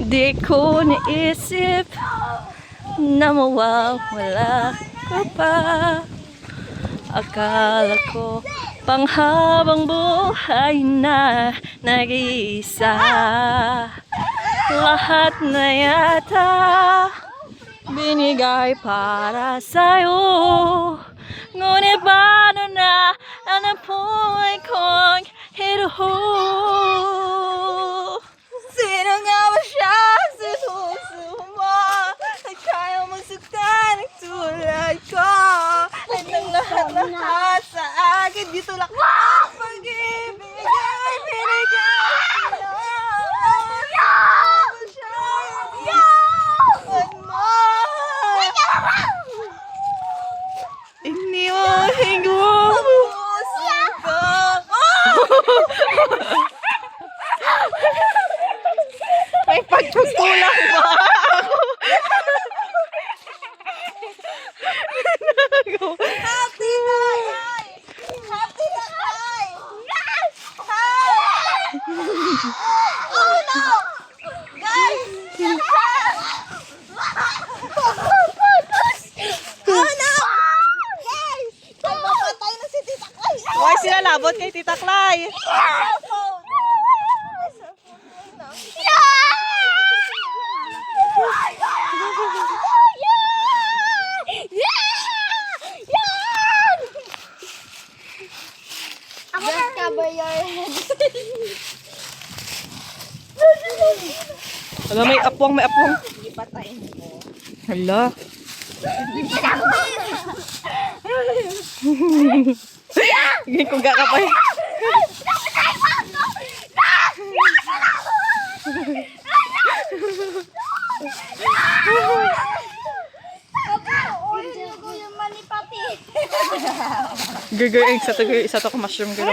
Di ko naisip na mawawala ka pa. Akala ko panghabang buhay na nag-iisa. Lahat na yata binigay para sa'yo. Ngunit paano na ang apoy kong hinuho? Sino nga ba siya sa puso mo? Ay kaya masuktan ang tulad ko. At ang lahat-lahat sa akin di tulak mo. Pag-ibig ay binigay sa'yo. Iniwahin ko ang puso ko. May pagtutulak ba ako? Happy na guys! Happy na guys! Yes! Oh no! Guys! Oh no! Guys! Ay, mapatay na si Tita Clay! Why sila labot kay Tita Clay? Just cover your head. Hala, may apwang, may apwang. Hindi patayin mo. Hala. Hindi ko gakapay. Manipati. Gagawin, isa to ko mushroom, mushroom ko.